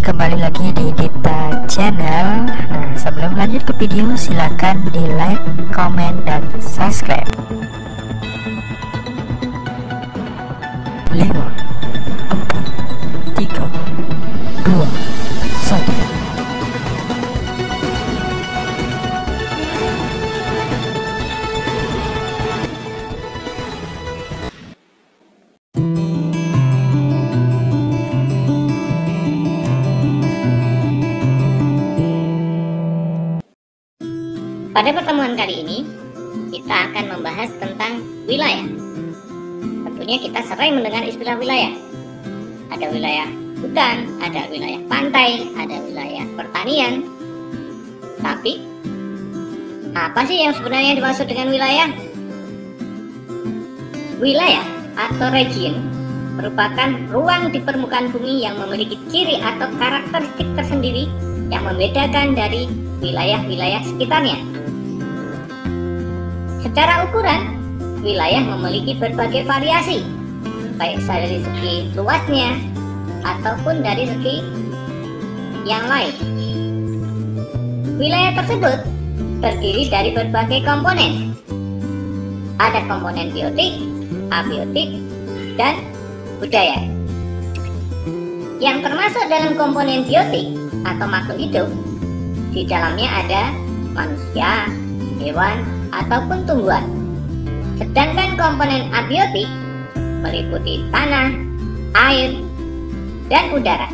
kembali lagi di Dita Channel. Nah, sebelum lanjut ke video, silakan di like, komen, dan subscribe. 5, 4, 3, 2, 1. Pada pertemuan kali ini, kita akan membahas tentang wilayah. Tentunya kita sering mendengar istilah wilayah. Ada wilayah hutan, ada wilayah pantai, ada wilayah pertanian. Tapi, apa sih yang sebenarnya dimaksud dengan wilayah? Wilayah atau region merupakan ruang di permukaan bumi yang memiliki ciri atau karakteristik tersendiri yang membedakan dari wilayah-wilayah sekitarnya. Secara ukuran, wilayah memiliki berbagai variasi, baik dari segi luasnya ataupun dari segi yang lain. Wilayah tersebut terdiri dari berbagai komponen. Ada komponen biotik, abiotik, dan budaya. Yang termasuk dalam komponen biotik atau makhluk hidup, di dalamnya ada manusia, hewan, ataupun tumbuhan. Sedangkan komponen abiotik meliputi tanah, air, dan udara.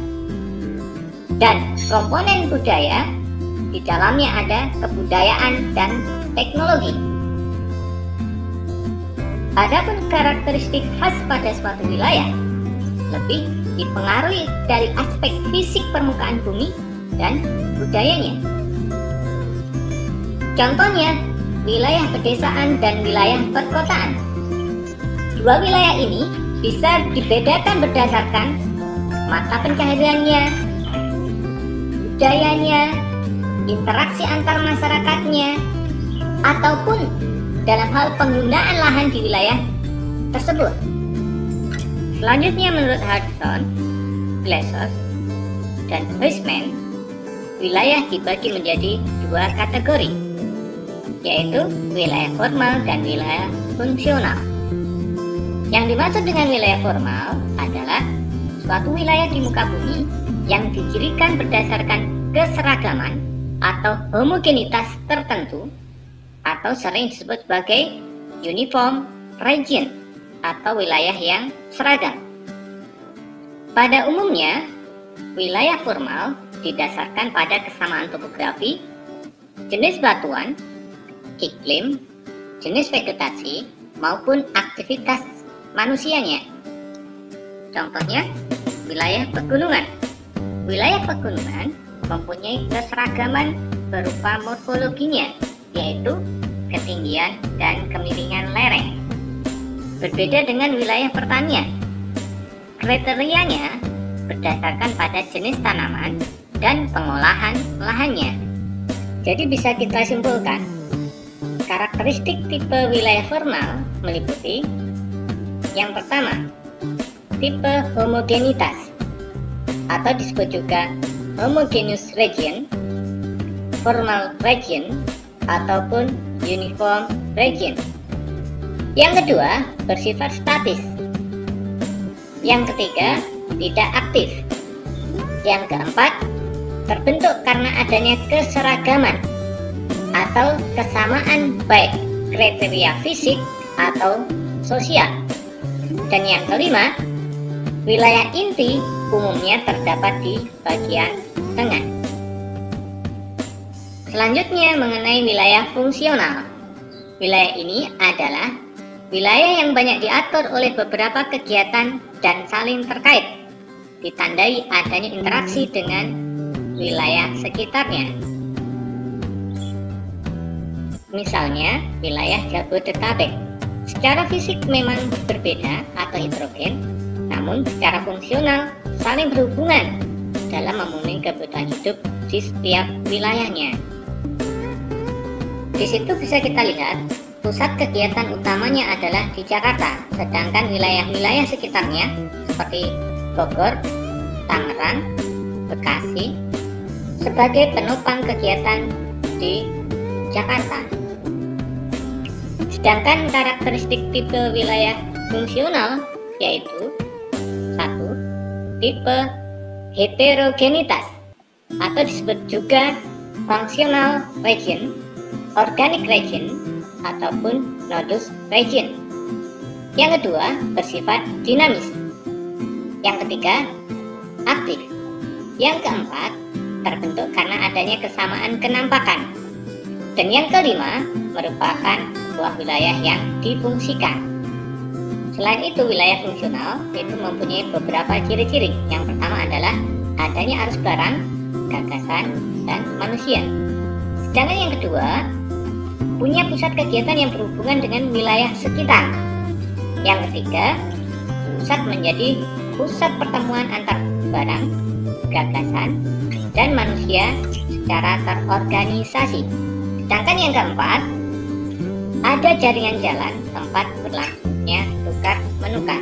Dan komponen budaya di dalamnya ada kebudayaan dan teknologi. Adapun karakteristik khas pada suatu wilayah lebih dipengaruhi dari aspek fisik permukaan bumi dan budayanya. Contohnya, wilayah pedesaan dan wilayah perkotaan. Dua wilayah ini bisa dibedakan berdasarkan mata pencahariannya, budayanya, interaksi antar masyarakatnya, ataupun dalam hal penggunaan lahan di wilayah tersebut. Selanjutnya, menurut Hudson, Glassos, dan Huisman, wilayah dibagi menjadi dua kategori, yaitu wilayah formal dan wilayah fungsional. Yang dimaksud dengan wilayah formal adalah suatu wilayah di muka bumi yang dicirikan berdasarkan keseragaman atau homogenitas tertentu, atau sering disebut sebagai uniform region atau wilayah yang seragam. Pada umumnya, wilayah formal didasarkan pada kesamaan topografi, jenis batuan, iklim, jenis vegetasi, maupun aktivitas manusianya. Contohnya, wilayah pegunungan. Wilayah pegunungan mempunyai keseragaman berupa morfologinya, yaitu ketinggian dan kemiringan lereng. Berbeda dengan wilayah pertanian. Kriterianya berdasarkan pada jenis tanaman dan pengolahan lahannya. Jadi bisa kita simpulkan, karakteristik tipe wilayah formal meliputi yang pertama, tipe homogenitas atau disebut juga homogeneous region, formal region, ataupun uniform region. Yang kedua, bersifat statis. Yang ketiga, tidak aktif. Yang keempat, terbentuk karena adanya keseragaman atau kesamaan baik kriteria fisik atau sosial. Dan yang kelima, wilayah inti umumnya terdapat di bagian tengah. Selanjutnya, mengenai wilayah fungsional. Wilayah ini adalah wilayah yang banyak diatur oleh beberapa kegiatan dan saling terkait, ditandai adanya interaksi dengan wilayah sekitarnya. Misalnya, wilayah Jabodetabek secara fisik memang berbeda atau heterogen, namun secara fungsional saling berhubungan dalam memenuhi kebutuhan hidup di setiap wilayahnya. Di situ bisa kita lihat pusat kegiatan utamanya adalah di Jakarta, sedangkan wilayah-wilayah sekitarnya seperti Bogor, Tangerang, Bekasi sebagai penopang kegiatan di Jakarta. Sedangkan karakteristik tipe wilayah fungsional yaitu 1. Tipe heterogenitas atau disebut juga functional region, organic region, ataupun nodus region. Yang kedua, bersifat dinamis. Yang ketiga, aktif. Yang keempat, terbentuk karena adanya kesamaan kenampakan. Dan yang kelima, merupakan sebuah wilayah yang difungsikan. Selain itu, wilayah fungsional itu mempunyai beberapa ciri-ciri. Yang pertama adalah adanya arus barang, gagasan, dan manusia. Sedangkan yang kedua, punya pusat kegiatan yang berhubungan dengan wilayah sekitar. Yang ketiga, pusat menjadi pusat pertemuan antar barang, gagasan, dan manusia secara terorganisasi. Sedangkan yang keempat, ada jaringan jalan tempat berlangsungnya tukar-menukar.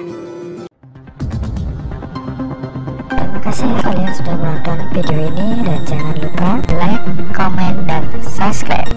Terima kasih kalian sudah menonton video ini dan jangan lupa like, komen, dan subscribe.